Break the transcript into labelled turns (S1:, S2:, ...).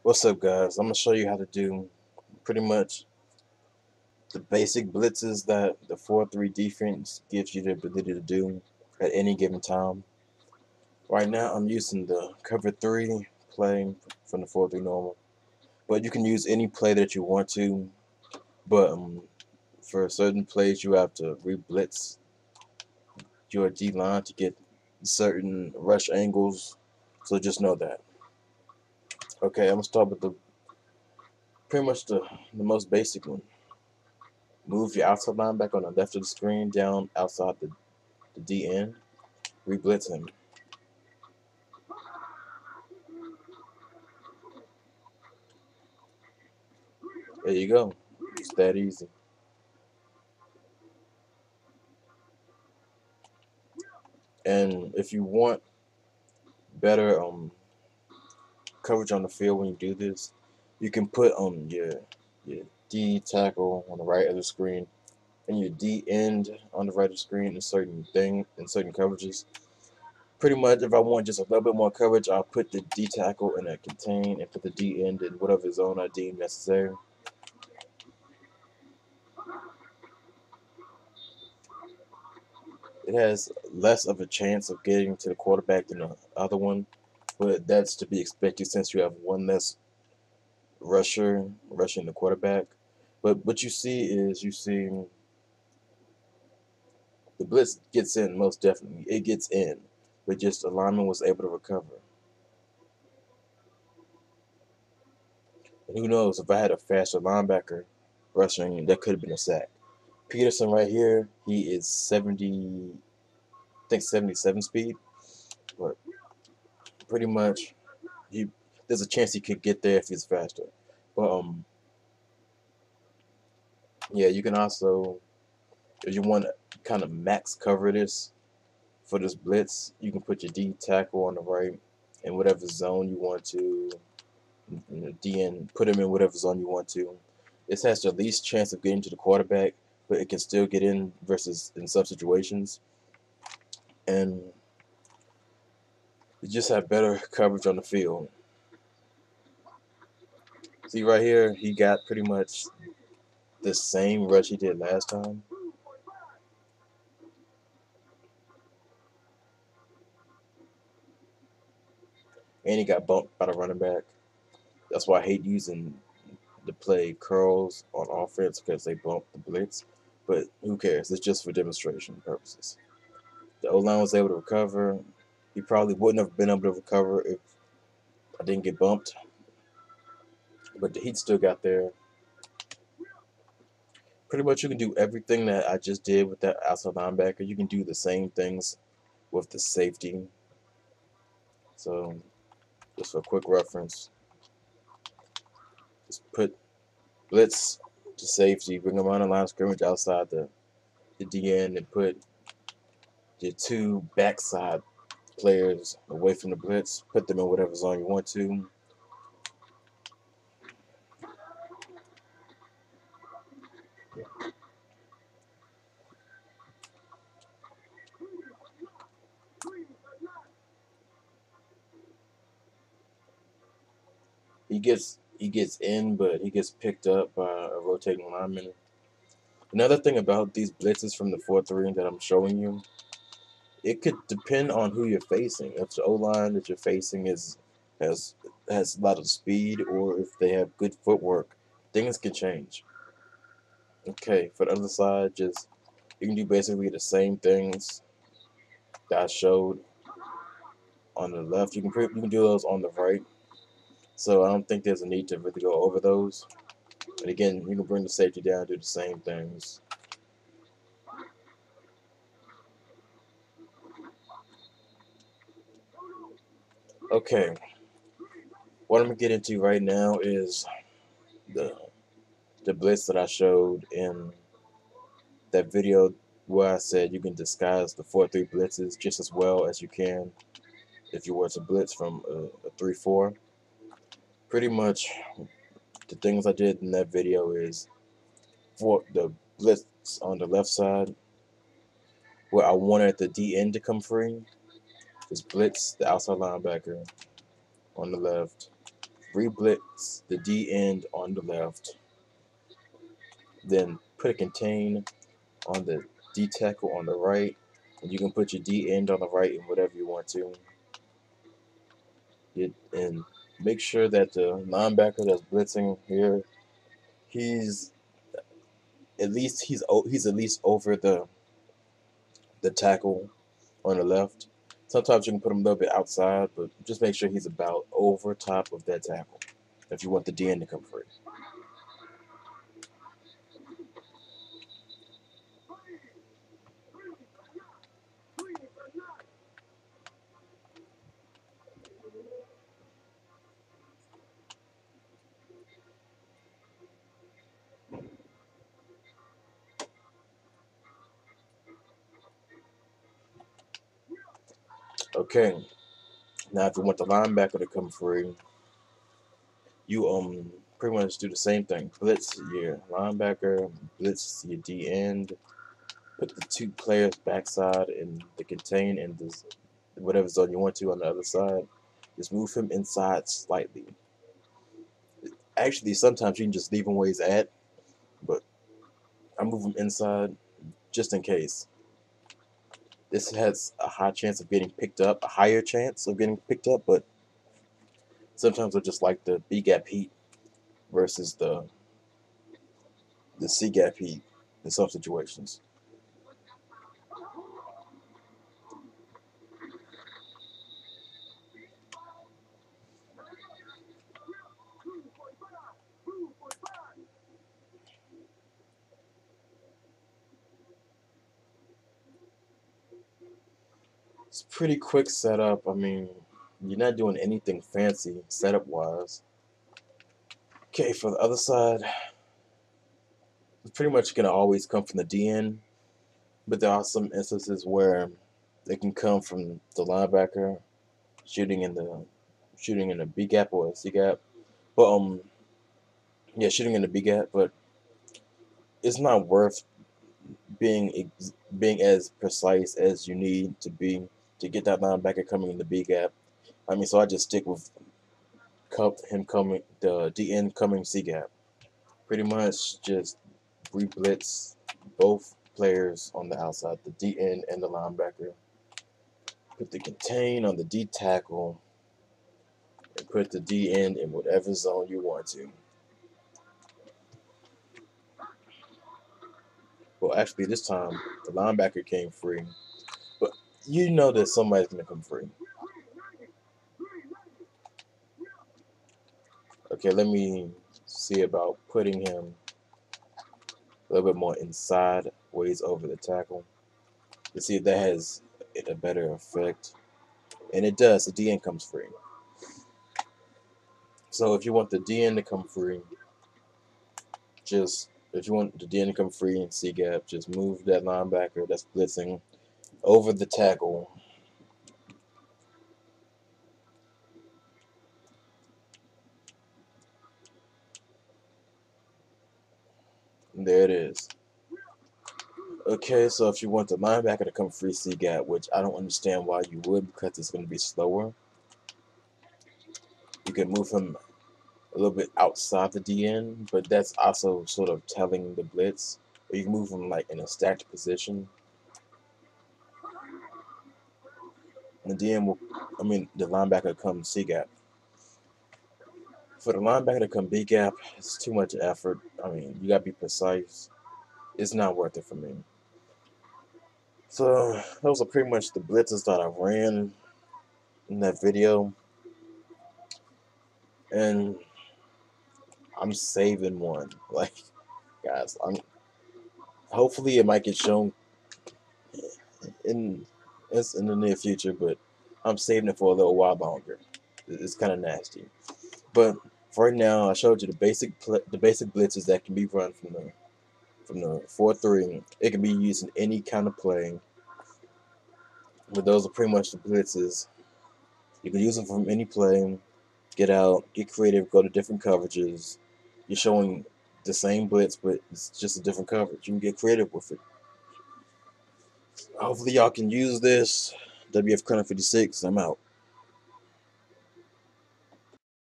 S1: What's up, guys? I'm gonna show you how to do pretty much the basic blitzes that the 4-3 defense gives you the ability to do at any given time. Right now, I'm using the cover 3 play from the 4-3 normal, but you can use any play that you want to. But for certain plays, you have to re-blitz your D line to get certain rush angles. So just know that. Okay, I'm gonna start with the pretty much the most basic one. Move your outside linebacker on the left of the screen down outside the D end. Re-blitz him. There you go. It's that easy. And if you want better coverage on the field when you do this, you can put your D tackle on the right of the screen and your D end on the right of the screen in certain coverages. Pretty much, if I want just a little bit more coverage, I'll put the D tackle in a contain and put the D end in whatever zone I deem necessary. It has less of a chance of getting to the quarterback than the other one, but that's to be expected since you have one less rusher rushing the quarterback. But what you see the blitz gets in most definitely. It gets in, but just the lineman was able to recover. And who knows if I had a faster linebacker rushing, that could have been a sack. Peterson right here, he is 70, I think 77 speed, but pretty much he there's a chance he could get there if he's faster. But yeah, you can also, if you want to kind of max cover this for this blitz, you can put your D tackle on the right in whatever zone you want to, and the DN put him in whatever zone you want to. This has the least chance of getting to the quarterback, but it can still get in versus in some situations, and you just have better coverage on the field. See right here, he got pretty much the same rush he did last time. And he got bumped by the running back. That's why I hate using the play curls on offense because they bump the blitz. But who cares? It's just for demonstration purposes. The O line was able to recover. He probably wouldn't have been able to recover if I didn't get bumped. But the Heat still got there. Pretty much you can do everything that I just did with that outside linebacker. You can do the same things with the safety. So just for a quick reference, just put blitz to safety, bring them on the line of scrimmage outside the DN, and put your two backside players away from the blitz. Put them in whatever zone you want to. He gets in, but he gets picked up by a rotating lineman. Another thing about these blitzes from the 4-3 that I'm showing you, it could depend on who you're facing. If the O line that you're facing has has a lot of speed, or if they have good footwork, things can change. Okay, for the other side, just you can do basically the same things that I showed on the left. You can do those on the right. So I don't think there's a need to really go over those. And again, you can bring the safety down, do the same things. Okay, what I'm gonna get into right now is the the blitz that I showed in that video where I said you can disguise the 4-3 blitzes just as well as you can if you were to blitz from a 3-4. Pretty much the things I did in that video is for the blitz on the left side where I wanted the D end to come free, just blitz the outside linebacker on the left, re-blitz the D end on the left, then put a contain on the D tackle on the right, and you can put your D end on the right and whatever you want to. And make sure that the linebacker that's blitzing here, he's he's at least over the tackle on the left. Sometimes you can put him a little bit outside, but just make sure he's about over top of that tackle if you want the D end to come free. Okay, now if you want the linebacker to come free, you pretty much do the same thing. Blitz your linebacker, blitz your D end, put the two players backside in the contain and this whatever zone you want to on the other side. Just move him inside slightly. Actually, sometimes you can just leave him where he's at, but I move him inside just in case. This has a high chance of getting picked up, a higher chance of getting picked up, but sometimes I just like the B gap heat versus the C gap heat in some situations. It's pretty quick setup. I mean, you're not doing anything fancy setup wise. Okay, for the other side, it's pretty much gonna always come from the DN, but there are some instances where they can come from the linebacker shooting in the B gap or C gap. But yeah, shooting in the B gap, but it's not worth being as precise as you need to be to get that linebacker coming in the B gap. I mean, so I just stick with him coming the DN coming C gap. Pretty much just re-blitz both players on the outside, the DN and the linebacker. Put the contain on the D tackle and put the DN in whatever zone you want to. Well, actually, this time the linebacker came free, but you know that somebody's gonna come free. Okay, let me see about putting him a little bit more inside, ways over the tackle, to see if that has a better effect. And it does. The DN comes free. So if you want the DN to come free, if you want the DN to come free in C gap, just move that linebacker that's blitzing over the tackle. And there it is. Okay, so if you want the linebacker to come free C gap, which I don't understand why you would because it's going to be slower, you can move him a little bit outside the DN, but that's also sort of telling the blitz. Or you can move him like in a stacked position. And the DN will, the linebacker come C gap. For the linebacker to come B gap, it's too much effort. I mean, you gotta be precise. It's not worth it for me. So those are pretty much the blitzes that I ran in that video, and I'm saving one. Like, guys, hopefully it might get shown in in the near future, but I'm saving it for a little while longer. It's kind of nasty, but for right now, I showed you the basic blitzes that can be run from the 4-3. It can be used in any kind of play, but those are pretty much the blitzes. You can use them from any play. Get out, get creative, go to different coverages. You're showing the same blitz, but it's just a different coverage. You can get creative with it. Hopefully, y'all can use this. WF Crown 56. I'm out.